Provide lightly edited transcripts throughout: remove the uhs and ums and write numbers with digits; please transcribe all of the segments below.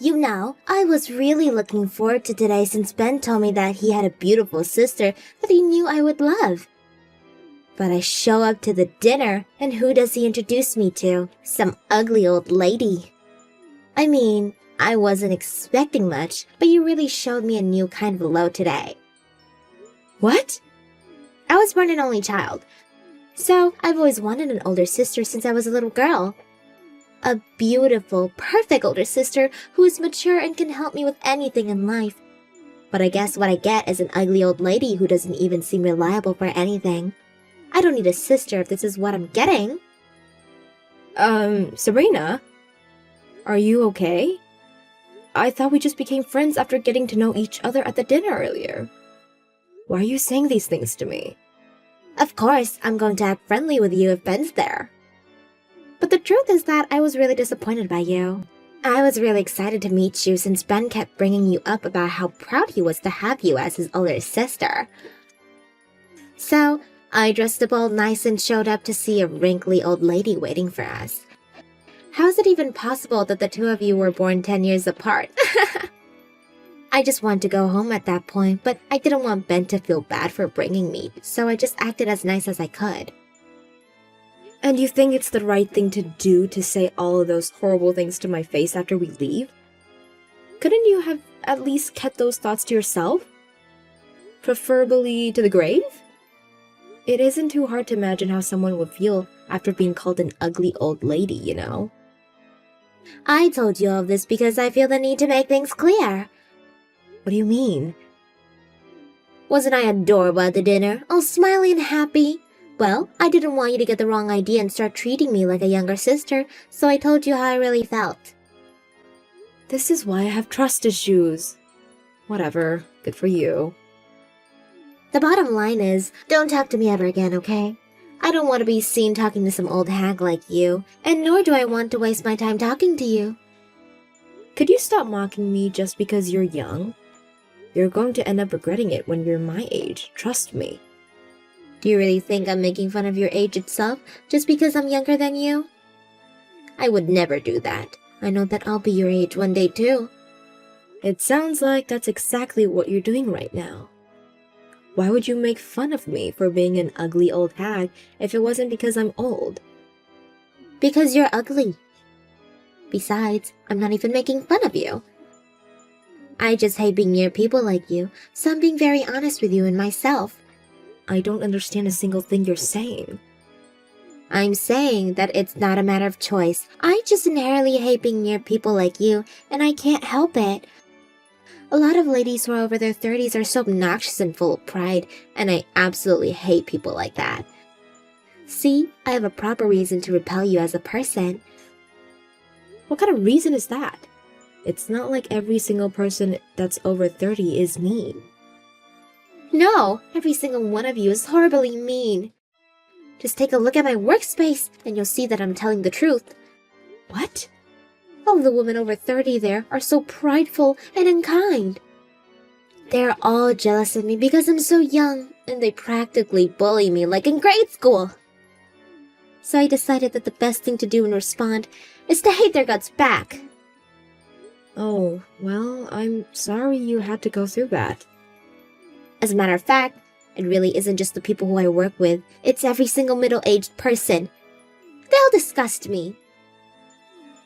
You know, I was really looking forward to today since Ben told me that he had a beautiful sister that he knew I would love. But I show up to the dinner, and who does he introduce me to? Some ugly old lady. I mean, I wasn't expecting much, but you really showed me a new kind of love today. What? I was born an only child, so I've always wanted an older sister since I was a little girl. A beautiful, perfect older sister who is mature and can help me with anything in life. But I guess what I get is an ugly old lady who doesn't even seem reliable for anything. I don't need a sister if this is what I'm getting. Sabrina? Are you okay? I thought we just became friends after getting to know each other at the dinner earlier. Why are you saying these things to me? Of course, I'm going to act friendly with you if Ben's there. But the truth is that I was really disappointed by you. I was really excited to meet you since Ben kept bringing you up about how proud he was to have you as his older sister. So, I dressed up all nice and showed up to see a wrinkly old lady waiting for us. How is it even possible that the two of you were born 10 years apart? I just wanted to go home at that point, but I didn't want Ben to feel bad for bringing me, so I just acted as nice as I could. And you think it's the right thing to do to say all of those horrible things to my face after we leave? Couldn't you have at least kept those thoughts to yourself? Preferably to the grave? It isn't too hard to imagine how someone would feel after being called an ugly old lady, you know? I told you all of this because I feel the need to make things clear. What do you mean? Wasn't I adorable at the dinner, all smiley and happy? Well, I didn't want you to get the wrong idea and start treating me like a younger sister, so I told you how I really felt. This is why I have trust issues. Whatever, good for you. The bottom line is, don't talk to me ever again, okay? I don't want to be seen talking to some old hag like you, and nor do I want to waste my time talking to you. Could you stop mocking me just because you're young? You're going to end up regretting it when you're my age, trust me. Do you really think I'm making fun of your age itself just because I'm younger than you? I would never do that. I know that I'll be your age one day too. It sounds like that's exactly what you're doing right now. Why would you make fun of me for being an ugly old hag if it wasn't because I'm old? Because you're ugly. Besides, I'm not even making fun of you. I just hate being near people like you, so I'm being very honest with you and myself. I don't understand a single thing you're saying. I'm saying that it's not a matter of choice. I just inherently hate being near people like you, and I can't help it. A lot of ladies who are over their 30s are so obnoxious and full of pride, and I absolutely hate people like that. See, I have a proper reason to repel you as a person. What kind of reason is that? It's not like every single person that's over 30 is mean. No, every single one of you is horribly mean. Just take a look at my workspace, and you'll see that I'm telling the truth. What? All the women over 30 there are so prideful and unkind. They're all jealous of me because I'm so young, and they practically bully me like in grade school. So I decided that the best thing to do in response is to hate their guts back. Oh, well, I'm sorry you had to go through that. As a matter of fact, it really isn't just the people who I work with, it's every single middle-aged person. They all disgust me.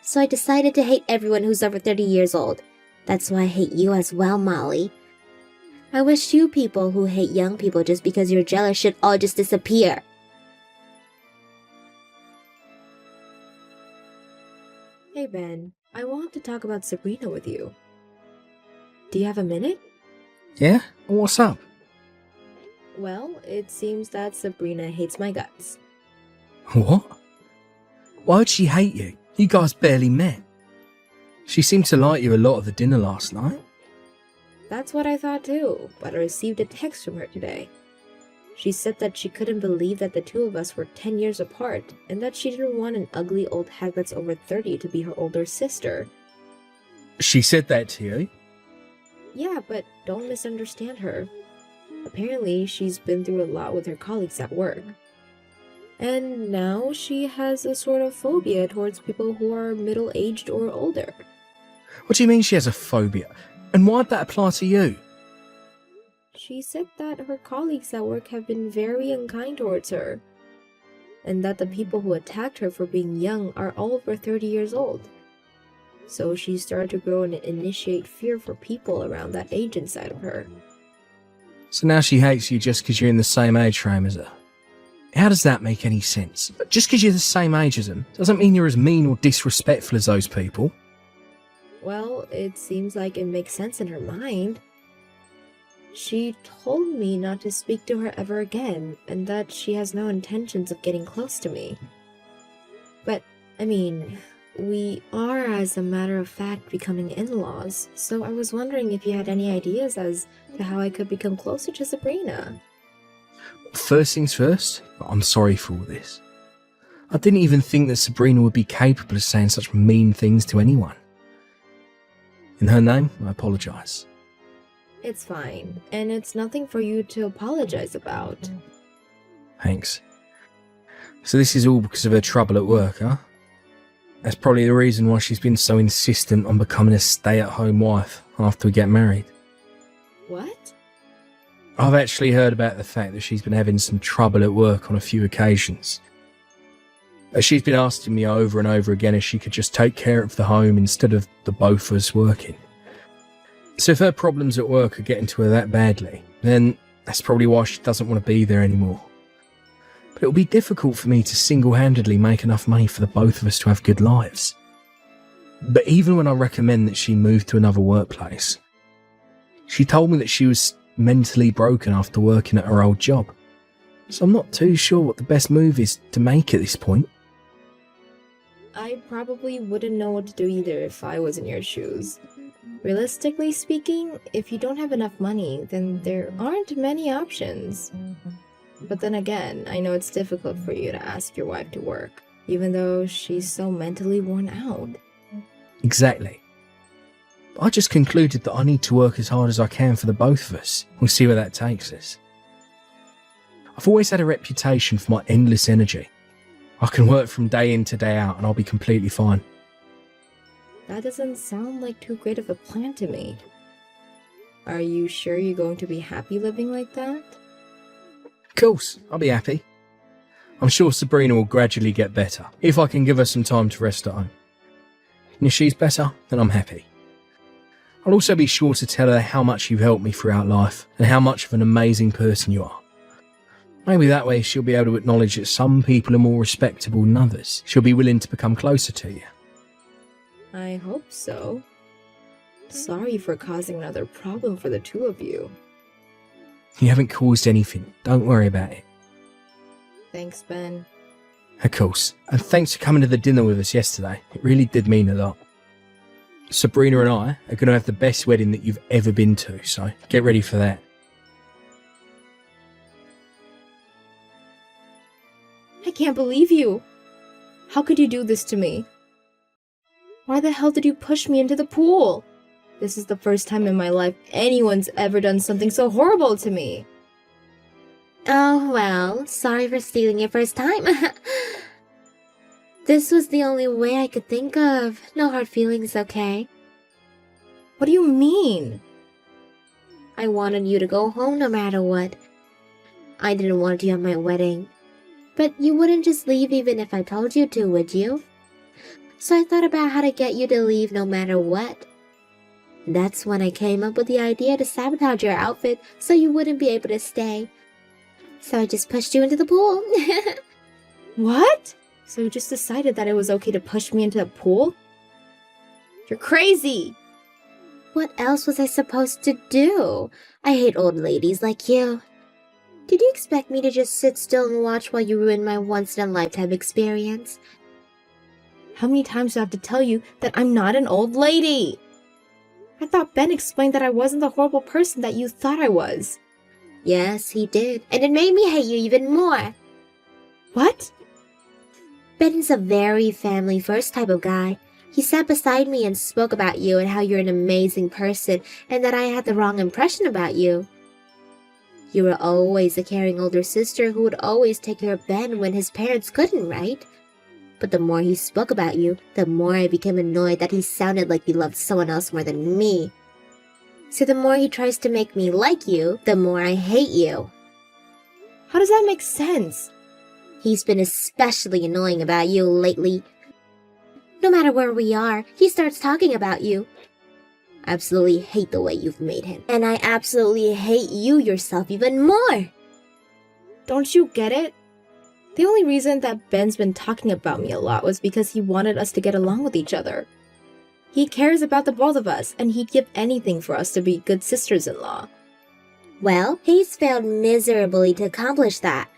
So I decided to hate everyone who's over 30 years old. That's why I hate you as well, Molly. I wish you people who hate young people just because you're jealous should all just disappear. Hey Ben, I want to talk about Sabrina with you. Do you have a minute? Yeah? What's up? Well, it seems that Sabrina hates my guts. What? Why would she hate you? You guys barely met. She seemed to like you a lot at the dinner last night. That's what I thought too, but I received a text from her today. She said that she couldn't believe that the two of us were 10 years apart, and that she didn't want an ugly old hag that's over 30 to be her older sister. She said that to you? Yeah, but don't misunderstand her. Apparently, she's been through a lot with her colleagues at work. And now she has a sort of phobia towards people who are middle-aged or older. What do you mean she has a phobia? And why'd that apply to you? She said that her colleagues at work have been very unkind towards her, and that the people who attacked her for being young are all over 30 years old. So she started to grow and initiate fear for people around that age inside of her. So now she hates you just because you're in the same age frame as her. How does that make any sense? Just because you're the same age as them doesn't mean you're as mean or disrespectful as those people. Well, it seems like it makes sense in her mind. She told me not to speak to her ever again, and that she has no intentions of getting close to me. But, I mean, we are, as a matter of fact, becoming in-laws, so I was wondering if you had any ideas as to how I could become closer to Sabrina. First things first, I'm sorry for all this. I didn't even think that Sabrina would be capable of saying such mean things to anyone. In her name, I apologise. It's fine, and it's nothing for you to apologize about. Thanks. So this is all because of her trouble at work, huh? That's probably the reason why she's been so insistent on becoming a stay-at-home wife after we get married. What? I've actually heard about the fact that she's been having some trouble at work on a few occasions. She's been asking me over and over again if she could just take care of the home instead of the both of us working. So if her problems at work are getting to her that badly, then that's probably why she doesn't want to be there anymore. But it'll be difficult for me to single-handedly make enough money for the both of us to have good lives. But even when I recommend that she move to another workplace, she told me that she was mentally broken after working at her old job. So I'm not too sure what the best move is to make at this point. I probably wouldn't know what to do either if I was in your shoes. Realistically speaking, if you don't have enough money, then there aren't many options. But then again, I know it's difficult for you to ask your wife to work, even though she's so mentally worn out. Exactly. I just concluded that I need to work as hard as I can for the both of us. We'll see where that takes us. I've always had a reputation for my endless energy. I can work from day in to day out and I'll be completely fine. That doesn't sound like too great of a plan to me. Are you sure you're going to be happy living like that? Of course, I'll be happy. I'm sure Sabrina will gradually get better, if I can give her some time to rest at home. And if she's better, then I'm happy. I'll also be sure to tell her how much you've helped me throughout life, and how much of an amazing person you are. Maybe that way she'll be able to acknowledge that some people are more respectable than others. She'll be willing to become closer to you. I hope so. Sorry for causing another problem for the two of you. You haven't caused anything. Don't worry about it. Thanks, Ben. Of course. And thanks for coming to the dinner with us yesterday. It really did mean a lot. Sabrina and I are going to have the best wedding that you've ever been to, so get ready for that. I can't believe you. How could you do this to me? Why the hell did you push me into the pool? This is the first time in my life anyone's ever done something so horrible to me. Oh, well, sorry for stealing your first time. This was the only way I could think of. No hard feelings, okay? What do you mean? I wanted you to go home no matter what. I didn't want you at my wedding. But you wouldn't just leave even if I told you to, would you? So I thought about how to get you to leave no matter what. That's when I came up with the idea to sabotage your outfit so you wouldn't be able to stay. So I just pushed you into the pool. What? So you just decided that it was okay to push me into the pool? You're crazy! What else was I supposed to do? I hate old ladies like you. Did you expect me to just sit still and watch while you ruin my once-in-a-lifetime experience? How many times do I have to tell you that I'm not an old lady? I thought Ben explained that I wasn't the horrible person that you thought I was. Yes, he did, and it made me hate you even more. What? Ben's a very family-first type of guy. He sat beside me and spoke about you and how you're an amazing person and that I had the wrong impression about you. You were always a caring older sister who would always take care of Ben when his parents couldn't, right? But the more he spoke about you, the more I became annoyed that he sounded like he loved someone else more than me. So the more he tries to make me like you, the more I hate you. How does that make sense? He's been especially annoying about you lately. No matter where we are, he starts talking about you. I absolutely hate the way you've made him. And I absolutely hate you yourself even more. Don't you get it? The only reason that Ben's been talking about me a lot was because he wanted us to get along with each other. He cares about the both of us, and he'd give anything for us to be good sisters-in-law. Well, he's failed miserably to accomplish that.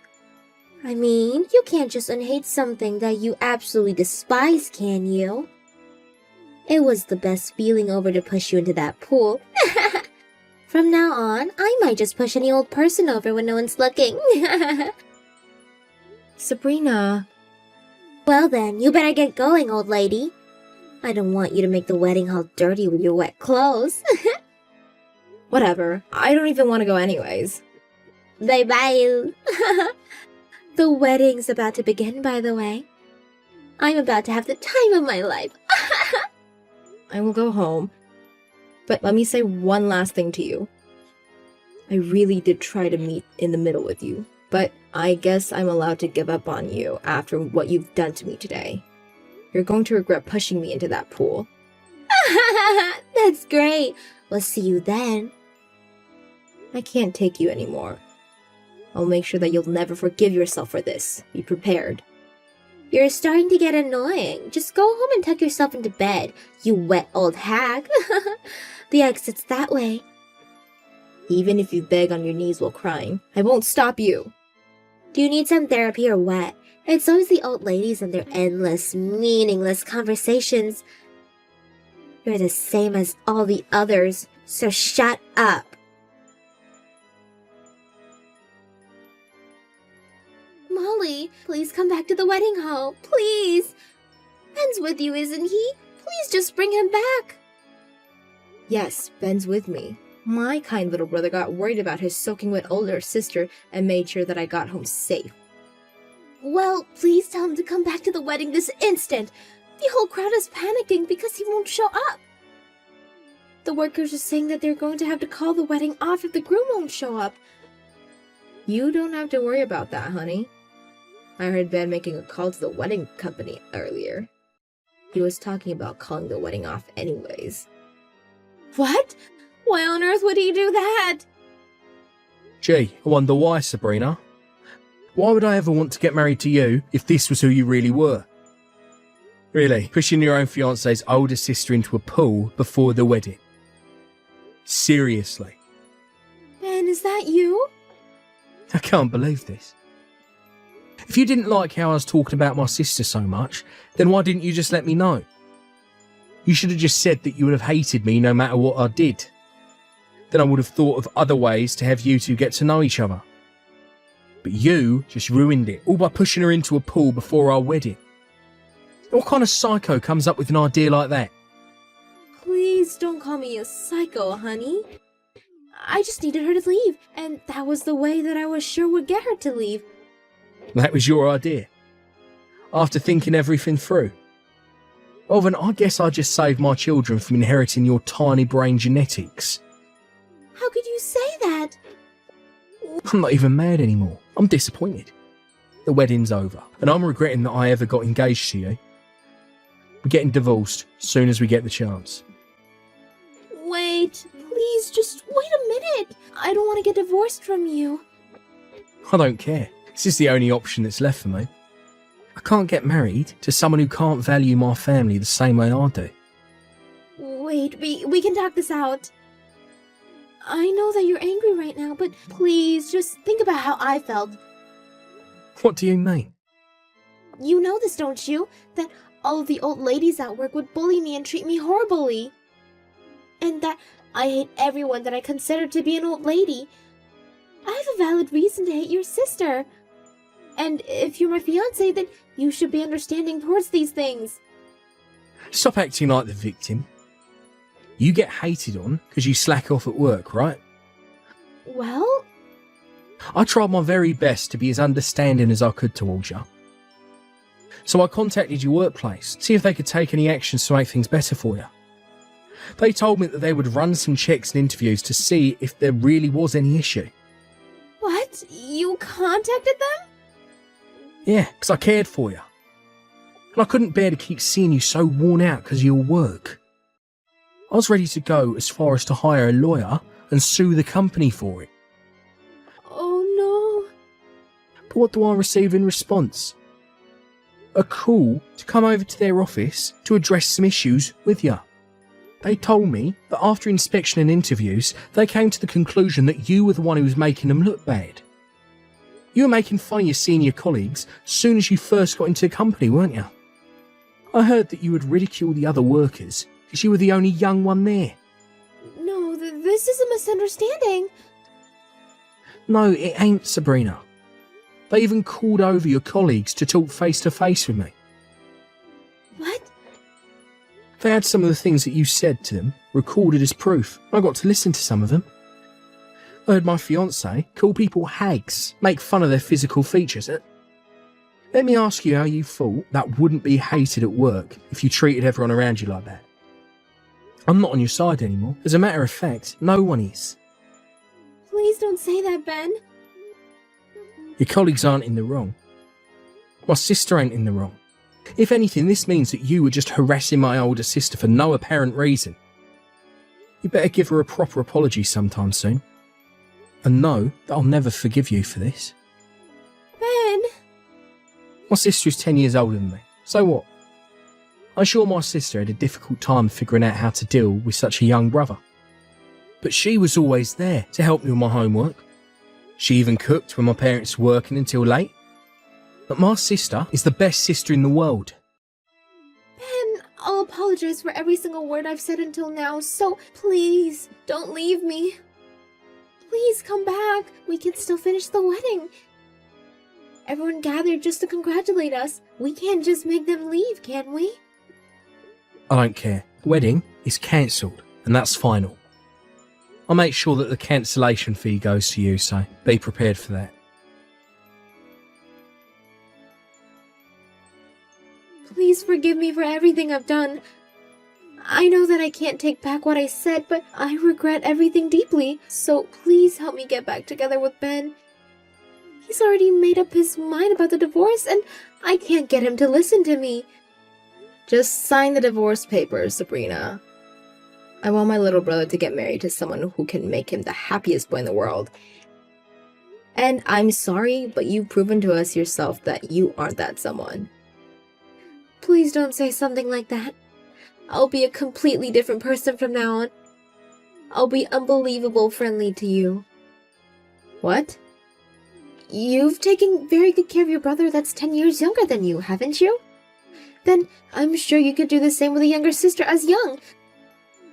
I mean, you can't just unhate something that you absolutely despise, can you? It was the best feeling over to push you into that pool. From now on, I might just push any old person over when no one's looking. Sabrina. Well then, you better get going, old lady. I don't want you to make the wedding hall dirty with your wet clothes. Whatever. I don't even want to go anyways. Bye-bye. The wedding's about to begin, by the way. I'm about to have the time of my life. I will go home. But let me say one last thing to you. I really did try to meet in the middle with you, but I guess I'm allowed to give up on you after what you've done to me today. You're going to regret pushing me into that pool. That's great. We'll see you then. I can't take you anymore. I'll make sure that you'll never forgive yourself for this. Be prepared. You're starting to get annoying. Just go home and tuck yourself into bed, you wet old hag. The exit's that way. Even if you beg on your knees while crying, I won't stop you. Do you need some therapy or what? It's always the old ladies and their endless, meaningless conversations. You're the same as all the others, so shut up. Molly, please come back to the wedding hall. Please. Ben's with you, isn't he? Please just bring him back. Yes, Ben's with me. My kind little brother got worried about his soaking wet older sister and made sure that I got home safe. Well, please tell him to come back to the wedding this instant. The whole crowd is panicking because he won't show up. The workers are saying that they're going to have to call the wedding off if the groom won't show up. You don't have to worry about that, honey. I heard Ben making a call to the wedding company earlier. He was talking about calling the wedding off anyways. What? Why on earth would he do that? Gee, I wonder why, Sabrina. Why would I ever want to get married to you if this was who you really were? Really, pushing your own fiancé's older sister into a pool before the wedding. Seriously. Ben, is that you? I can't believe this. If you didn't like how I was talking about my sister so much, then why didn't you just let me know? You should have just said that you would have hated me no matter what I did. Then I would have thought of other ways to have you two get to know each other. But you just ruined it, all by pushing her into a pool before our wedding. What kind of psycho comes up with an idea like that? Please don't call me a psycho, honey. I just needed her to leave, and that was the way that I was sure would get her to leave. That was your idea? After thinking everything through? Well then, I guess I just saved my children from inheriting your tiny brain genetics. How could you say that? I'm not even mad anymore. I'm disappointed. The wedding's over, and I'm regretting that I ever got engaged to you. We're getting divorced as soon as we get the chance. Wait, please, just wait a minute. I don't want to get divorced from you. I don't care. This is the only option that's left for me. I can't get married to someone who can't value my family the same way I do. Wait, we can talk this out. I know that you're angry right now, but please, just think about how I felt. What do you mean? You know this, don't you? That all of the old ladies at work would bully me and treat me horribly. And that I hate everyone that I consider to be an old lady. I have a valid reason to hate your sister. And if you're my fiancé, then you should be understanding towards these things. Stop acting like the victim. You get hated on because you slack off at work, right? Well? I tried my very best to be as understanding as I could towards you. So I contacted your workplace, see if they could take any actions to make things better for you. They told me that they would run some checks and interviews to see if there really was any issue. What? You contacted them? Yeah, because I cared for you. And I couldn't bear to keep seeing you so worn out because of your work. I was ready to go as far as to hire a lawyer and sue the company for it. Oh But what do I receive in response? A call to come over to their office to address some issues with you. They told me that after inspection and interviews, they came to the conclusion that you were the one who was making them look bad. You were making fun of your senior colleagues as soon as you first got into the company, weren't you? I heard that you would ridicule the other workers because you were the only young one there. no. This is a misunderstanding. No, it ain't, Sabrina. They even called over your colleagues to talk face to face with me. What? They had some of the things that you said to them recorded as proof. I got to listen to some of them. I heard my fiancé call people hags, make fun of their physical features. Let me ask you how you thought that wouldn't be hated at work if you treated everyone around you like that. I'm not on your side anymore. As a matter of fact, no one is. Please don't say that, Ben. Your colleagues aren't in the wrong. My sister ain't in the wrong. If anything, this means that you were just harassing my older sister for no apparent reason. You better give her a proper apology sometime soon. And know that I'll never forgive you for this. Ben! My sister is 10 years older than me. So what? I'm sure my sister had a difficult time figuring out how to deal with such a young brother. But she was always there to help me with my homework. She even cooked when my parents were working until late. But my sister is the best sister in the world. Ben, I'll apologize for every single word I've said until now, so please, don't leave me. Please come back. We can still finish the wedding. Everyone gathered just to congratulate us. We can't just make them leave, can we? I don't care. The wedding is cancelled, and that's final. I'll make sure that the cancellation fee goes to you, so be prepared for that. Please forgive me for everything I've done. I know that I can't take back what I said, but I regret everything deeply, so please help me get back together with Ben. He's already made up his mind about the divorce, and I can't get him to listen to me. Just sign the divorce papers, Sabrina. I want my little brother to get married to someone who can make him the happiest boy in the world. And I'm sorry, but you've proven to us yourself that you aren't that someone. Please don't say something like that. I'll be a completely different person from now on. I'll be unbelievable friendly to you. What? You've taken very good care of your brother that's 10 years younger than you, haven't you? Then I'm sure you could do the same with a younger sister as young.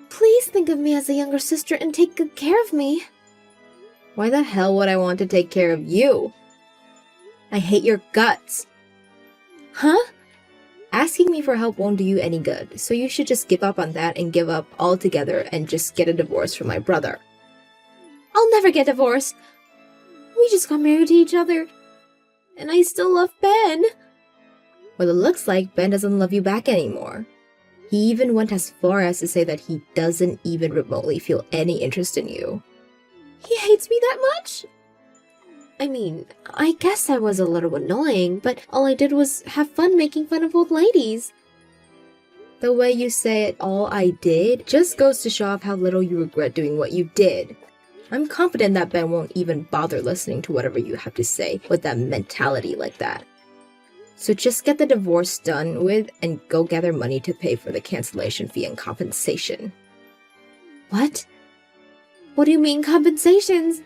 Please think of me as a younger sister and take good care of me. Why the hell would I want to take care of you? I hate your guts. Huh? Asking me for help won't do you any good, so you should just give up on that and give up altogether and just get a divorce from my brother. I'll never get divorced. We just got married to each other, and I still love Ben. Well, it looks like Ben doesn't love you back anymore. He even went as far as to say that he doesn't even remotely feel any interest in you. He hates me that much? I mean, I guess I was a little annoying, but all I did was have fun making fun of old ladies. The way you say it, all I did, just goes to show off how little you regret doing what you did. I'm confident that Ben won't even bother listening to whatever you have to say with that mentality like that. So just get the divorce done with and go gather money to pay for the cancellation fee and compensation. What? What do you mean compensations?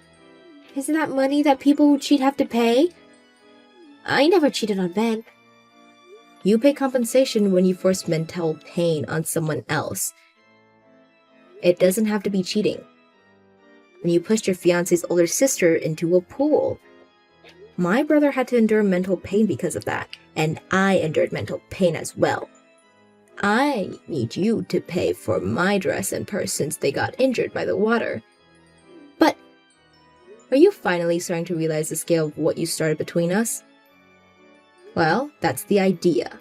Isn't that money that people who cheat have to pay? I never cheated on Ben. You pay compensation when you force mental pain on someone else. It doesn't have to be cheating. When you pushed your fiancé's older sister into a pool. My brother had to endure mental pain because of that, and I endured mental pain as well. I need you to pay for my dress and purse since they got injured by the water. But are you finally starting to realize the scale of what you started between us? Well, that's the idea.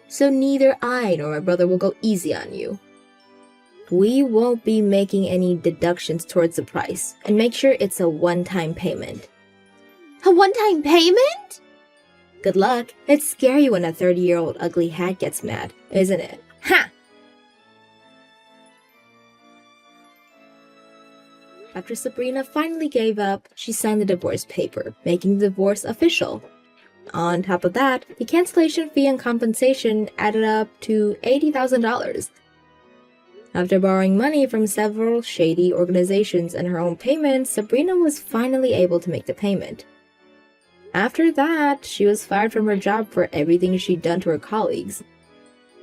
So neither I nor my brother will go easy on you. We won't be making any deductions towards the price, and make sure it's a one-time payment. A one-time payment? Good luck. It's scary when a 30-year-old ugly hag gets mad, isn't it? Ha! After Sabrina finally gave up, she signed the divorce paper, making the divorce official. On top of that, the cancellation fee and compensation added up to $80,000. After borrowing money from several shady organizations and her own payments, Sabrina was finally able to make the payment. After that, she was fired from her job for everything she'd done to her colleagues.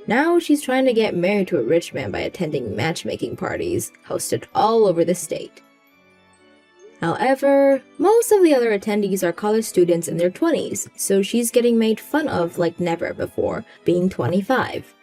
Now she's trying to get married to a rich man by attending matchmaking parties, hosted all over the state. However, most of the other attendees are college students in their 20s, so she's getting made fun of like never before, being 25.